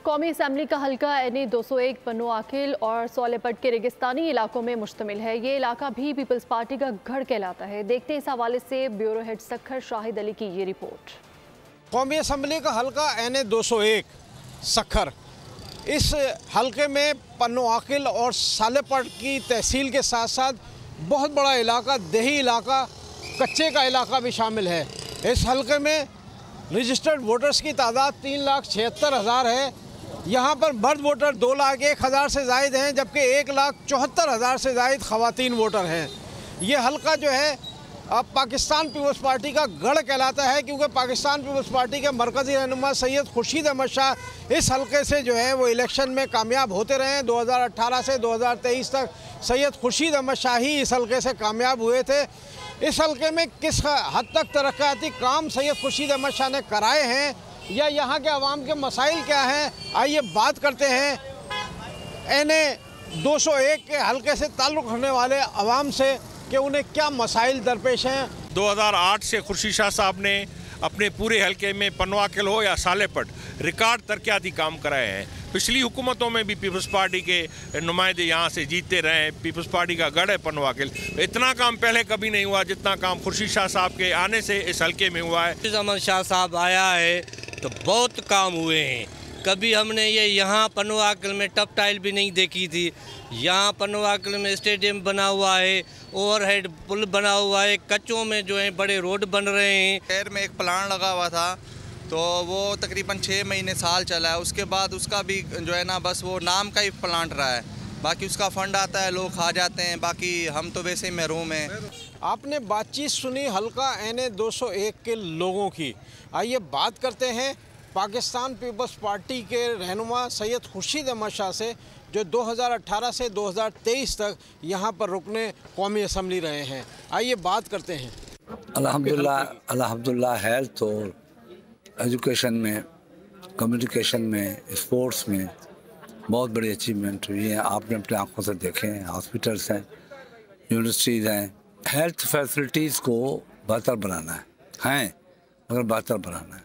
कौमी असम्बली का हल्का NA 201 पन्नू आकिल और सोलेपट के रेगिस्तानी इलाकों में मुश्तमिल है। ये इलाका भी पीपल्स पार्टी का गढ़ कहलाता है। देखते हैं इस हवाले से ब्यूरो हेड सखर शाहिद अली की ये रिपोर्ट। कौमी असम्बली का हल्का NA 201 सखर, इस हल्के में पन्नू आकिल और सोलेपट की तहसील के साथ साथ बहुत बड़ा इलाका, देही इलाका, कच्चे का इलाका भी शामिल है। इस हल्के में रजिस्टर्ड वोटर्स की तादाद 3,76,000 है। यहाँ पर मर्द वोटर 2,01,000 से ज़ायद हैं, जबकि 1,74,000 से ज़ायद ख़वातीन वोटर हैं। ये हल्का जो है अब पाकिस्तान पीपल्स पार्टी का गढ़ कहलाता है, क्योंकि पाकिस्तान पीपल्स पार्टी के मरकज़ी रहनुमा सैयद खुर्शीद अहमद शाह इस हल्के से जो है वो इलेक्शन में कामयाब होते रहे। 2018 से 2023 तक सैयद खुर्शीद अहमद शाह ही इस हल्के से कामयाब हुए थे। इस हल्के में किस हद तक तरक्याती काम सैयद खुर्शीद अहमद शाह ने कराए हैं या यहाँ के अवाम के मसाइल क्या हैं, आइए बात करते हैं NA 201 के हल्के से ताल्लुक़ रखने वाले अवाम से कि उन्हें क्या मसाइल दरपेश हैं। 2008 से खुर्शीद शाह साहब ने अपने पूरे हल्के में पन्नू आकिल हो या सोलेपट रिकॉर्ड तरक्याती काम कराए हैं। पिछली हुकूमतों में भी पीपल्स पार्टी के नुमाइंदे यहाँ से जीतते रहे हैं। पीपल्स पार्टी का गढ़ है पन्नू आकिल। इतना काम पहले कभी नहीं हुआ जितना काम खुर्शीद शाह साहब के आने से इस हल्के में हुआ है। खुर्शीद अहमद शाह साहब आया है तो बहुत काम हुए हैं। कभी हमने ये यहाँ पन्नू आकिल में टप टाइल भी नहीं देखी थी। यहाँ पन्नू आकिल में स्टेडियम बना हुआ है, ओवरहेड पुल बना हुआ है, कच्चों में जो है बड़े रोड बन रहे हैं। शहर में एक प्लान लगा हुआ था तो वो तकरीबन 6 महीने साल चला है। उसके बाद उसका भी जो है ना बस वो नाम का ही प्लांट रहा है, बाकी उसका फंड आता है, लोग खा जाते हैं, बाकी हम तो वैसे ही महरूम हैं। आपने बातचीत सुनी हल्का NA 201 के लोगों की। आइए बात करते हैं पाकिस्तान पीपल्स पार्टी के रहनुमा सैयद खुर्शीद अहमद शाह से, जो 2018 से 2023 तक यहाँ पर रुकने कौमी असम्बली रहे हैं। आइए बात करते हैं। अल्हम्दुलिल्लाह हेल्थ और एजुकेशन में, कम्युनिकेशन में, स्पोर्ट्स में बहुत बड़ी अचीवमेंट हुई है। आपने अपनी आंखों से देखे हैं। हॉस्पिटल्स हैं, यूनिवर्सिटीज़ हैं। हेल्थ फैसिलिटीज़ को बेहतर बनाना है मगर बेहतर बनाना है।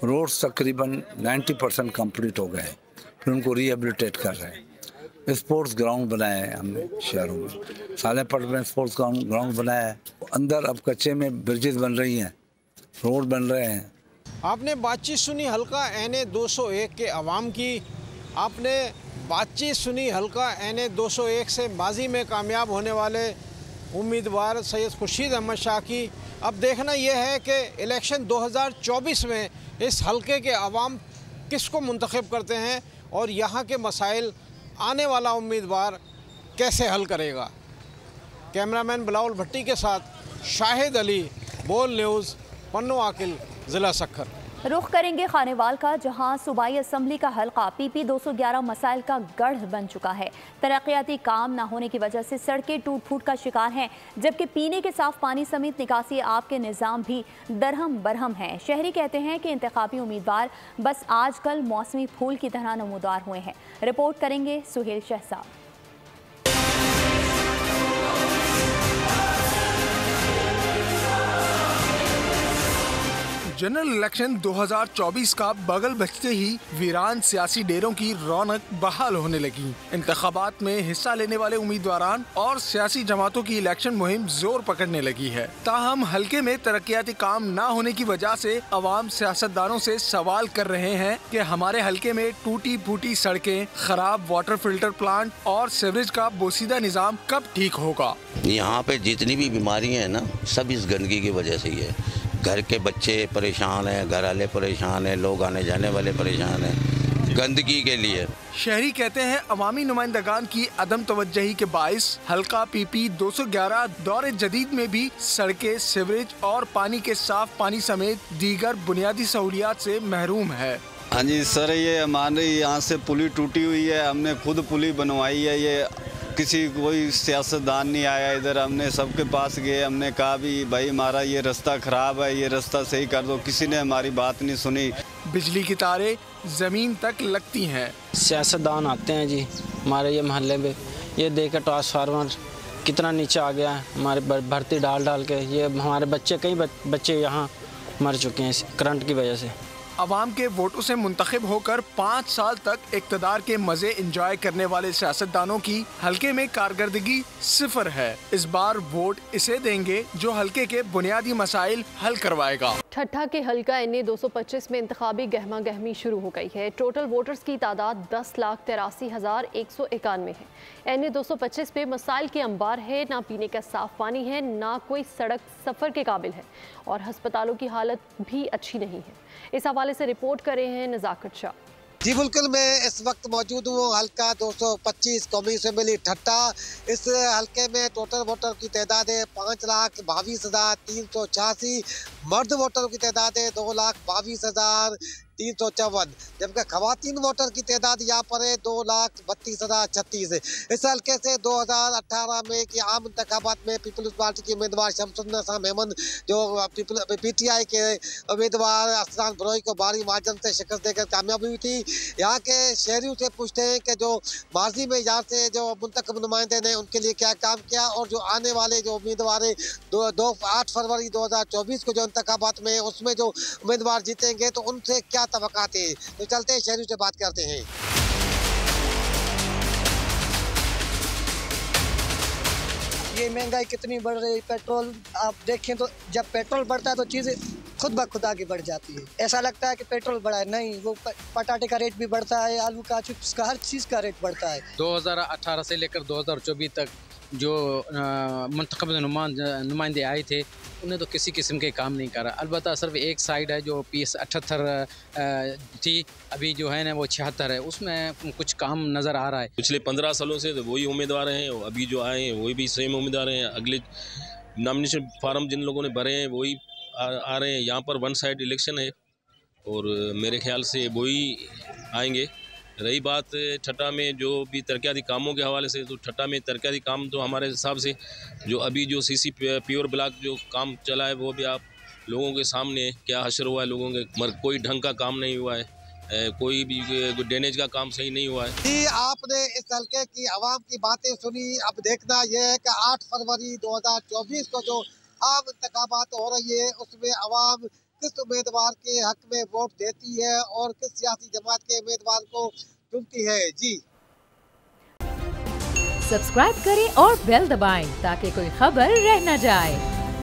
रोड्स तकरीबन 90% कंप्लीट हो गए हैं, फिर उनको रिहेबिलिटेट कर रहे हैं। स्पोर्ट्स ग्राउंड बनाए हैं हमने शहरों में। सोलेपट में स्पोर्ट्स ग्राउंड बनाया है। अंदर अब कच्चे में ब्रिजेस बन रही हैं, रोड बन रहे हैं। आपने बातचीत सुनी हल्का NA 201 के अवाम की। आपने बातचीत सुनी हल्का NA 201 से माजी में कामयाब होने वाले उम्मीदवार सैयद खुर्शीद अहमद शाह की। अब देखना यह है कि इलेक्शन 2024 में इस हल्के के अवाम किसको मुंतखब करते हैं और यहाँ के मसाइल आने वाला उम्मीदवार कैसे हल करेगा। कैमरामैन बिलावल भट्टी के साथ शाहिद अली, बोल न्यूज़, पन्नू आकिल, ज़िला सखर। रुख करेंगे खानेवाल का, जहां सूबाई असम्बली का हल्का PP 211 मसाइल का गढ़ बन चुका है। तरक्याती काम न होने की वजह से सड़कें टूट फूट का शिकार हैं, जबकि पीने के साफ पानी समेत निकासी आब के निज़ाम भी दरहम बरहम हैं। शहरी कहते हैं कि इंतखाबी उम्मीदवार बस आजकल मौसमी फूल की तरह नमूदार हुए हैं। रिपोर्ट करेंगे सुहेल शहजाद। जनरल इलेक्शन 2024 का बगल बजते ही वीरान सियासी डेरों की रौनक बहाल होने लगी। इंतखाबात में हिस्सा लेने वाले उम्मीदवारान और सियासी जमातों की इलेक्शन मुहिम जोर पकड़ने लगी है। ताहम हल्के में तरक्याती काम न होने की वजह से अवाम सियासतदानों से सवाल कर रहे हैं कि हमारे हल्के में टूटी फूटी सड़कें, खराब वाटर फिल्टर प्लांट और सीवरेज का बोसीदा निज़ाम कब ठीक होगा। यहाँ पे जितनी भी बीमारियाँ हैं ना, सब इस गंदगी की वजह से ही है। घर के बच्चे परेशान हैं, घर वाले परेशान हैं, लोग आने जाने वाले परेशान हैं गंदगी के लिए। शहरी कहते हैं अवामी नुमाइंदगान की अदम तवज्जही के बाइस हल्का PP 211 दौरे जदीद में भी सड़कें, सीवरेज और पानी के साफ पानी समेत दीगर बुनियादी सहूलियात से महरूम है। हाँ जी सर, ये हमारे यहाँ से पुली टूटी हुई है, हमने खुद पुली बनवाई है। ये किसी कोई सियासतदान नहीं आया इधर। हमने सबके पास गए, हमने कहा भी भाई हमारा ये रास्ता ख़राब है, ये रास्ता सही कर दो। किसी ने हमारी बात नहीं सुनी। बिजली की तारें ज़मीन तक लगती हैं। सियासतदान आते हैं जी हमारे ये मोहल्ले में, ये देखे ट्रांसफार्मर कितना नीचे आ गया है, हमारे भर्ती डाल के। ये हमारे बच्चे, कई बच्चे यहाँ मर चुके हैं करंट की वजह से। अवाम के वोटों से मुंतखब होकर 5 साल तक इक़्तिदार के मजे एंजॉय करने वाले सियासतदानों की हल्के में कारकर्दगी 0 है। इस बार वोट इसे देंगे जो हल्के के बुनियादी मसाइल हल करवाएगा। ठट्ठा के हल्का NA 225 में इंतखाबी गहमा गहमी शुरू हो गई है। टोटल वोटर्स की तादाद 10,83,191 है। NA 225 पे मसाइल के अंबार है, ना पीने का साफ पानी है, ना कोई सड़क सफ़र के काबिल है और हस्पतालों की हालत भी अच्छी नहीं है। इस हवाले से रिपोर्ट कर रहे हैं नज़ाकत शाह। जी बिल्कुल, मैं इस वक्त मौजूद हूँ हल्का 225 कौमी असेंबली ठट्टा। इस हल्के में टोटल वोटर की तादाद है 5,22,386। मर्द वोटर की तादाद है 2,22,354, जबकि खवातीन वोटर की तादाद यहाँ पर है 2,32,036। इस हल्के से 2018 में कि आम इंतखाबात में पीपल्स पार्टी के उम्मीदवार शमसुन्नसा मेमन जो PTI के उम्मीदवार असरान बरोई को भारी मार्जिन से शिकस्त देकर कामयाबी हुई थी। यहाँ के शहरियों से पूछते हैं कि जो माजी में यहाँ से जो मुंतखब नुमाइंदे ने उनके लिए क्या काम किया और जो आने वाले जो उम्मीदवार है 8 फरवरी 2024 को जो इंतखाबात में उसमें जो उम्मीदवार जीतेंगे तो उनसे क्या तवक्कात है। तो चलते हैं शहरियों से बात करते हैं। ये महंगाई कितनी बढ़ रही है, पेट्रोल आप देखें तो जब पेट्रोल बढ़ता है तो चीज़ें खुद ब खुद आगे बढ़ जाती है। ऐसा लगता है कि पेट्रोल बढ़ा है, नहीं, वो पटाटे का रेट भी बढ़ता है, आलू का, चिप्स का, हर चीज़ का रेट बढ़ता है। 2018 से लेकर 2024 तक जो मुंतखब नुमाइंदे आए थे उन्हें तो किसी किस्म के काम नहीं करा। अलबत्ता सिर्फ एक साइड है जो PS 78 थी, अभी जो है ना वो 76 है, उसमें कुछ काम नज़र आ रहा है। पिछले 15 सालों से तो वही उम्मीदवार हैं, अभी जो आए हैं वही भी सेम उम्मीदवार हैं। अगले नॉमिनेशन फार्म जिन लोगों ने भरे हैं वही आ रहे हैं। यहाँ पर वन साइड इलेक्शन है और मेरे ख्याल से वही आएंगे। रही बात ठट्टा में जो भी तरक्याती कामों के हवाले से, तो ठट्टा में तरक्याती काम तो हमारे हिसाब से जो अभी जो CC प्योर ब्लॉक जो काम चला है वो भी आप लोगों के सामने क्या हशर हुआ है लोगों के, मगर कोई ढंग का काम नहीं हुआ है, कोई भी ड्रेनेज का काम सही नहीं हुआ है। जी, आपने इस हल्के की आवाम की बातें सुनी। अब देखना यह है कि 8 फरवरी 2024 को जो आम इंतखाबात हो रही है उसमें आवाम किस उम्मीदवार के हक में वोट देती है और किस सियासी जमात के उम्मीदवार को चुनती है। जी, सब्सक्राइब करें और बेल दबाएं ताकि कोई खबर रह न जाए।